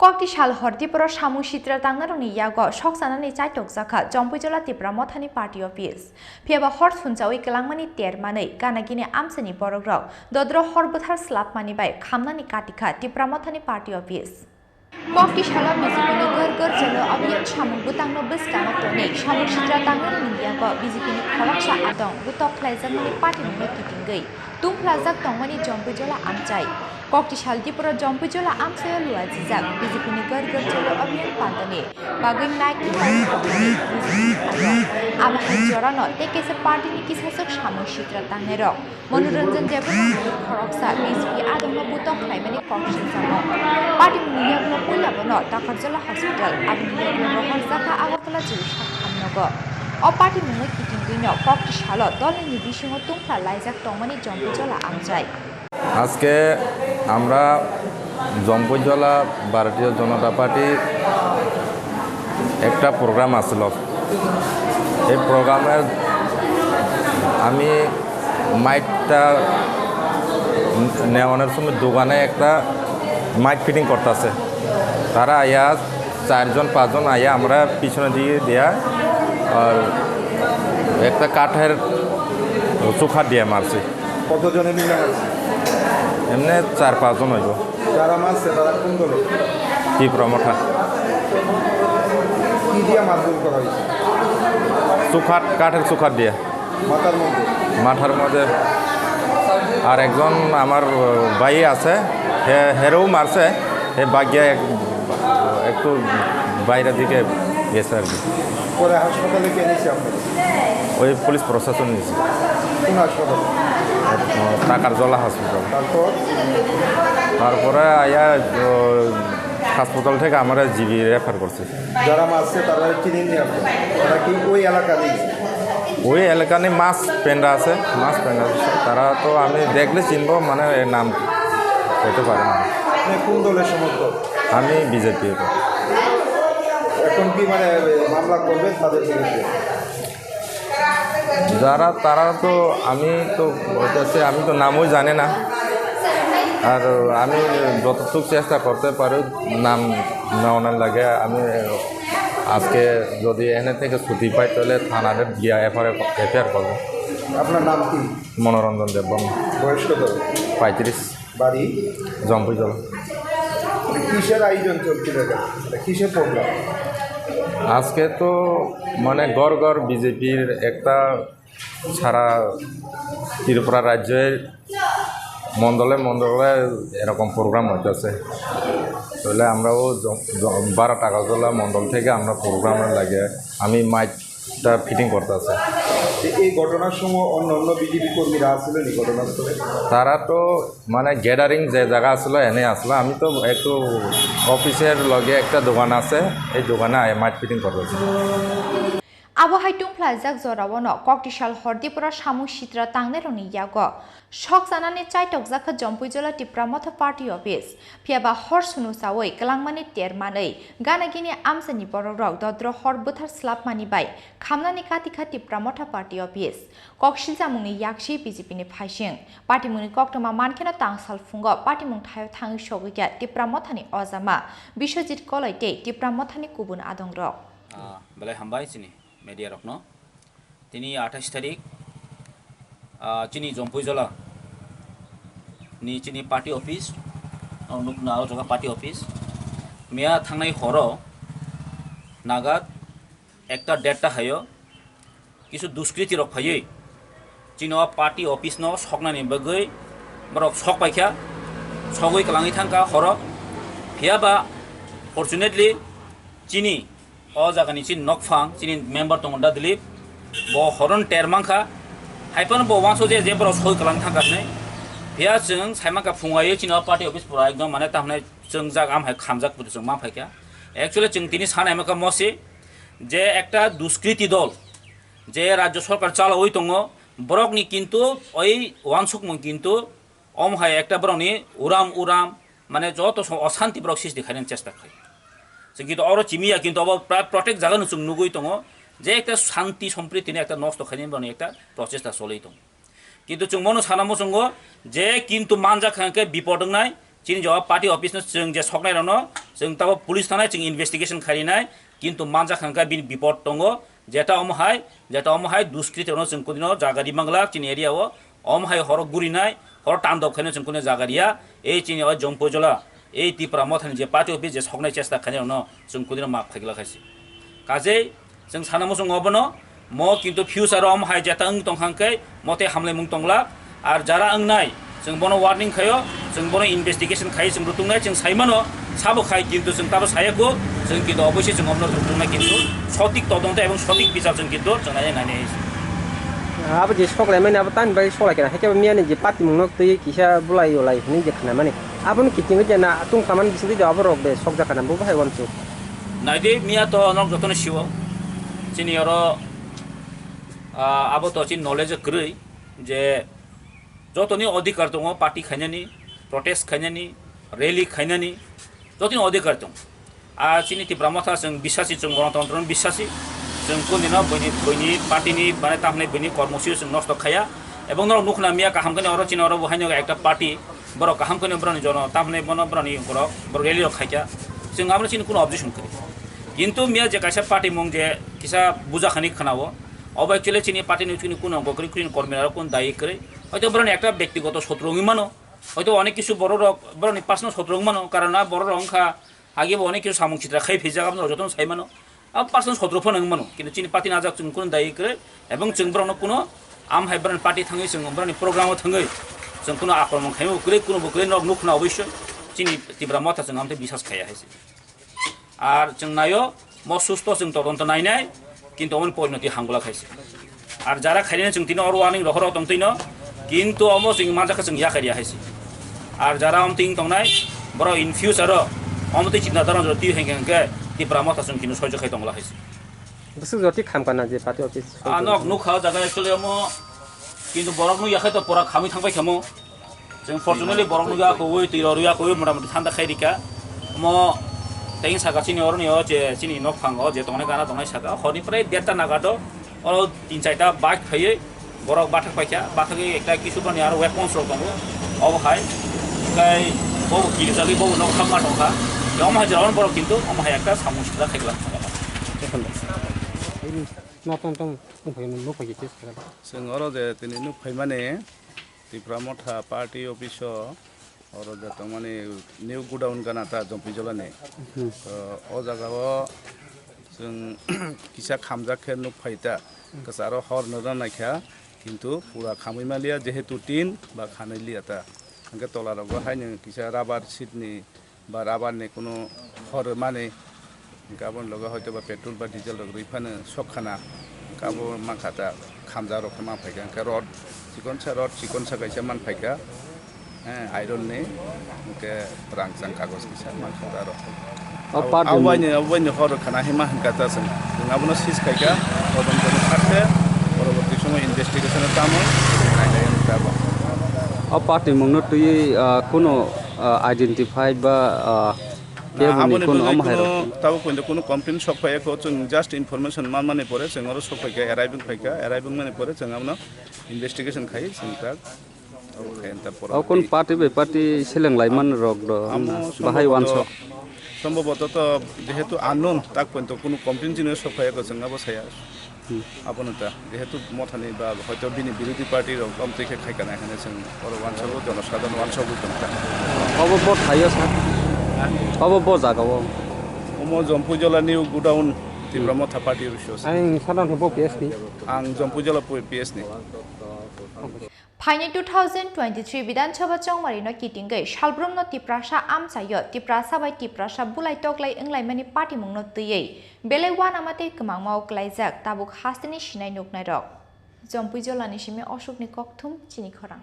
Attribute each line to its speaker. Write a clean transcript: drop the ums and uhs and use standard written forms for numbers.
Speaker 1: কয়েকটি সাল হরদিপুর সামু সিত্রা তাংনারনি ইয়াগ সকসানানি চাইটক জাখা জম্পুজলা তিপ্রা মথানি পার্টি অফিস ফিয়াবা হর সুনজাওই কেলাংমানি তেরমাनै গানাগিনি আমসানি বরগ্রাव দদ্র হরবথার স্লাবমানি বাই খামনানি কাটিखा তিপ্রা মথানি পার্টি অফিস কয়েকটি সালা বিজেপিनि গর জেলো অভিযান সামুং বুতাংনো বিস্কানো টনি সামু সিত্রা তাংনারनि ইয়াग বিজেপিनि খরকসা আদং বুতক খ্লাইজাকমানি পার্টি নুनो किटिंगै तुंफ्लाजाक तंगमानि जम्पुजला आमचाई कक्ति सालदिपुर जम्पुजला आमसाया लुआ जिजाक बिजेपिनि गरगर जलो अभियान पान्दने बागै नाइक आबाहाय जरानो तेकेसे पार्टीनि किसासक सामु सित्रा तांनेरक मनोरंजन जेबो खरकसा बिजेपि आदमनो बुतक ख्लाइमानि कक्सिन जामो पार्टी मुनियागनो पुलाबनो ताखारजला हस्पिटाल आबुनियागनो रहरजाका आगरतला जिरिसा खामनगो पार्टी मुङै किटिंगैनो कक्ति साल दलनि बिसिङो तुंफ्ला लाइजाक तंमानि जम्पुजला आमचाई
Speaker 2: আজকে আমরা জম্পুজলা ভারতীয় জনতা পার্টি একটা প্রোগ্রাম আসলো এই প্রোগ্রামে আমি মাইকটা নেওয়ানোর সময় দোকানে একটা মাইক ফিটিং করতেছে তারা আয়া 4-5 আয়া আমরা পিছনে দিয়ে দেয়া আর একটা কাঠের চোখা দিয়ে মারছি
Speaker 3: কতজনে মিলে মারছে
Speaker 2: এমনি 4-5 জন হইব
Speaker 3: যারা মারছে তারা কোন দলে
Speaker 2: কি প্রমোটা
Speaker 3: কি দিয়া মারধর করা হয়েছে
Speaker 2: কাঠের চোখাট দিয়ে মাথার মধ্যে আর একজন আমার ভাই আছে হেরেও মারছে হে বাগিয়া একটু বাইরের দিকে গেছে আর কি
Speaker 3: পরে হাসপাতালে কে নিয়েছে আপনার
Speaker 2: ওই পুলিশ প্রশাসন নিয়েছে
Speaker 3: কোন হাসপাতাল
Speaker 2: টাকার জলা হসপিটাল তারপরে আয়া হাসপাতাল থেকে আমরা জিবি রেফার করছি
Speaker 3: যারা মারছে তারা চিনি নিয়ে আসবে তারা কি ওই এলাকারই
Speaker 2: ওই এলাকানে মাছ পেন্ডা আছে তারা তো আমি দেখলে চিনবো মানে এর নাম হইতে পারে না
Speaker 3: কোন দলের সমর্থক
Speaker 2: আমি বিজেপি
Speaker 3: এখন কি মানে মামলা করবে তাদের বিরুদ্ধে
Speaker 2: যারা তারা তো আমি তো আমি তো নামও জানি না আর আমি যতটুকু চেষ্টা করতে পারি নাম নেওয়ানোর লাগে আমি আজকে যদি এনে থেকে ছুটি পাই তাহলে থানাতে গিয়া এফআইআর করবো
Speaker 3: আপনার নাম কি
Speaker 2: মনোরঞ্জন দেববর্মা
Speaker 3: বয়স কত
Speaker 2: 35
Speaker 3: বাড়ি
Speaker 2: জম্পুজলা
Speaker 3: কিসের আয়োজন চলছিল কিসের প্রোগ্রাম
Speaker 2: আজকে তো মানে গড় বিজেপির একটা সারা ত্রিপুরা রাজ্যের মণ্ডলে এরকম প্রোগ্রাম হইতেছে তাহলে আমরাও 12 টাকাজলা মণ্ডল থেকে আমরা প্রোগ্রামের লাগে আমি মাইকটা ফিটিং করতেছে
Speaker 3: এই ঘটনার সময় অন্য বিজেপি কর্মীরা আসছিলেন এই ঘটনাস্থলে
Speaker 2: তারা তো মানে গ্যাদারিং যে জায়গা আসলো এনে আসলো আমি তো একটু অফিসের লগে একটা দোকান আছে এই দোকানে মাইক ফিটিং করতেছে
Speaker 1: আবহাই তুংफ्लाजाक जरावनो कक्ति साल हरदिपुर सामु सित्रा तांनेरनि याग शक जानानै चाइटक जाखा जम्पुजला तिप्रा मथ पार्टी अफिस फियाबा हर सुनुसावै गलांमानि तेरमानै गानागिनि आमसानि बरग्राव दद्र हर बुथार स्लाबमानि बाय खामनानि काटिखा तिप्रा मथ पार्टी अफिस कक्सिल जामुंनि यागसि बिजेपिनि फाइसिं पार्टी मुनि कक्टमा मानखेना तांसाल फुंग पार्टी मुं थायो थाङै सगैया तिप्रा मथानि अजामा बिश्वजित कलैते तिप्रा मथानि गुबुन आदंग्रक
Speaker 4: बेलाय हामबाय चिनी मेडिया रखनो दिनै 28 तारिख चिनी जम्पुजला नि चिनी पार्टी अफिस नुकना जगा पार्टी अफिस मिया थांनाय हरो नागाद एकटा डेटा हायो किछु दुष्कृति रक फायै चिनो पार्टी अफिस न सकनानि बगै बरक सक पाइखा सगै कलाङै थांका हरो फियाबा फर्चुनेटली चिनी ओ जागानि चिन नकफां चिनि मेम्बर दंदा दिलीप बो हरन टेरमांखा हाइपन बो वांसो जे जेबरो सय कलां थांगासनै फिया जों साइमाका फुंगायो चिनो पार्टी अफिस पुरा एकदम माने तामने जों जागा आम हाय खामजाक पुर जों मा फाइका एक्चुअली जों तिनि सानाय माका मसे जे एकटा दुष्कृति दल जे राज्य सरकार चालावै दङ बरकनि किन्तु ओइ वांसुक मं किन्तु ओम हाय एकटा बरकनि उराम माने जत अशान्ति बरक सृष्टि खायनो चेष्टा खाय जों किन्तु अरो चिमिया किन्तु अब प्राय प्रत्येक जागानो जों नुगै दङ जे एकटा शान्ति सम्प्रीतिनि एकटा नष्ट खायनो एकटा प्रचेष्टा चलै दङ किन्तु जों मनो सानामो जोङो जे किन्तु मानजा खांके बिपद नाय chini jawab party office no jeng je soknai rano jeng tabo police thanai jeng investigation kharinai কিন্তু মানজা খানকা বিন বিপদ দঙ্গ যেটা অমহাই দুষ্কৃতি Rono জeng kodino jagari mangla chini area o অমহাই হর গুরিনাই হর টান্দব খানে jeng kodino jagaria এই chini o জম্পজলা এই ত্রিপুরা মথানি যে পার্টি অফিস যে সকনাই চেষ্টা খানে রনো jeng kodino মাপ থাকলা খাইছি কাজে jeng সানামো jeng অবনো mo কিন্তু ফিউচার অমহাই যেটা ang tongkhangkai mote hamlai mung tongla আর যারা ang নাই jeng bono warning khayo jeng bono investigation khai jeng rutungnai jeng saimano সাবো খাই কিন্তু jeng tabo sayako jeng কিন্তু অবশ্যই jeng omno rutungnai কিন্তু সঠিক তদন্ত এবং সঠিক বিচার jeng কিন্তু jeng নাই নাই
Speaker 5: apa je sok lai mane apa tan bai sok lai kana heke miane je pati mung nok tei kisa bulai olai ni je khana mane apa ni kiting je na tung kaman bising je apa rok de sok ja kana bu bai wan chu
Speaker 4: নাইদে মিয়া তো knock যতন শিব চিনি আর আবো তো চিন knowledge গ্রই যে যতনি অধিকার দङ party খাইনানি protest খাইনানি rally খাইনানি যতনি অধিকার দङ আর চিনি তি ব্রহ্মথা जों বিশ্বাসী जों গণতন্ত্রন বিশ্বাসী जों কোনদিন বইনি পার্টিনি মানে তামনে বইনি কর্মসূচি जों নষ্ট খায়া এবং নক নুখনা মিয়া কাহামখানি আর চিনি আর বহাইনো একটা পার্টি বড় কাহামখানি বড়নি জন তামনে বন বড়নি বড় রেলি খাইয়া जों আমরা চিনি কোনো অবজেকশন করি কিন্তু মিয়া যে কাইসা পার্টি মং যে কিসা বুঝাখানি খানাবো অব একচুয়ালি চিনি পার্টি নিউজ কিন্তু কোন অঙ্ক করি কর্মীরা কোন দায়ী করে হয়তো বরং একটা ব্যক্তিগত শত্রুঙ্গি মানো হয়তো অনেক কিছু বড় বরং পার্সোনাল শত্রুঙ্গি মানো কারণ না বড় রংখা আগে অনেক কিছু সামুক চিত্রা খাই ফেজা আপনার যতন সাই মানো আর পার্সোনাল শত্রুফোন মানো কিন্তু চিনি পার্টি নাজাক जों কোন দায়ী করে এবং जों বরং কোনো আম হাই বরং পার্টি থাঙै जों বরং প্রোগ্রামও থাঙै जों কোনো আক্রমণ খাই উকরে কোনো বকরে নক নুখনা অবশ্য চিনি তীব্র মতা जों আমতে বিশ্বাস খাইয়া হয়েছে আর जों নাইও म सुस्थ जों तदन्त नायनाय কিন্তু অমন পরিণতি হাঙ্গলা খাইছে আর যারা খাইনে जों তিন অর ওয়ার্নিং রহর তংতৈন কিন্তু অম जों মাজাকা जों ইয়াখারিয়া খাইছে আর যারা অমতিং তংনাই বড় ইন ফিউচার অমতি চিন্তা ধারণ জতি হেঙ্গে তি ব্রাহ্মতা जों কিন্তু সহ্য খাই তংলা খাইছে
Speaker 5: bisu joti kham kana je pati office
Speaker 4: আনক নুখা জায়গা একচুয়ালি অম কিন্তু বরক নু ইয়াখাই তো পরা খামি থাংবাই খামো जों ফরচুনেটলি বরক নু ইয়া কই তির রুয়া কই মোটামুটি ঠান্ডা খাইরিকা ম Teng saka sini orang yo je sini nok panggo je tongane kana tongai saka honi prai deta nagado oro tin chaita bike phaye borok bathak paikya bathaki ekta kisu bani aro weapons ro tongo obo hai kai bo kiri jagi bo nok khamma tongka yom ha jawan borok kintu om hai ekta samustra khaigla
Speaker 5: notong tong phai no phai ke
Speaker 3: जों अर जे तिनि नु फैमाने Tripura মঠা party office और जत माने new गुडाउन गाना ता जम्पिजला ने ओ जागाओ जों किसा खामजाखे नु फाइता कसारो हर नरा नायखा किन्तु पूरा खामैमालिया जेहेतु टिन बा खानैलिया ता अंगे तलाराव हायनो किसा राबार सिटनि बा राबारनि कोनो हर माने गाबन लगा हयतो बा पेट्रोल बा डिजेल रिफानो सकखाना गाबो माखाता खामजा रखमा फाइका अंगे रड चिकन सा गायसा मान फाइका आयरन ने के रांगसां कागज किसा माखादा र अबायनो हर खाना हेमा हंकाता जों नङाबनो सिस खाइका तदन्तनि खाते परवर्ती समय इन्वेस्टिगेशन तामो नायनाय दाबा
Speaker 5: अब पार्टी मंगनो तुई कोनो आइडेंटिफाइड बा केबुनि कोनो अमहायरो
Speaker 3: ताबो कोनो कमप्लेन सकफायको जों जस्ट इनफरमेशन मान माने परे जों अरो सकफायका एराइबिं माने परे जों आमनो इन्वेस्टिगेशन खाइ जों ता
Speaker 5: अब कोन पार्टी बे पार्टी सेलेंलायमान रक द बाहाय वानसक
Speaker 3: সম্ভবত তো যেহেতু আননোন তাক পর্যন্ত কোনো কমপ্লেন জিনিস সফায়াকে जों বসায়া আপনতা যেহেতু মথানি বা হয়তো বিরোধী পার্টির কমপ্লেকে খাইকানা এখানে जों বড় ওয়ানসব জনসাধারণ ওয়ানসব কোনটা
Speaker 5: अब ब थायो सा अब ब जागाव
Speaker 3: ओमो जम्पुजला निउ गुडाउन তীব্র মথা পার্টি রিসোর্স
Speaker 5: आं सादान हबो पिएसनि
Speaker 3: आं जम्पुजला पिएसनि
Speaker 1: फाइने 2023 विधानसभा चौमारिनो किटिंगै सालब्रमनो तिप्रासा आमसायो तिप्रासा बाय तिप्रासा बुलाय तगलाय ओंलायमानि पार्टी मुंनो तैयै बेले वान आमाते कमांमाव क्लाइजाक ताबुक हास्तेनि सिनाय नुकनाय रक जम्पुजलानि सिमे अशोकनि ककथुम चिनि खरां।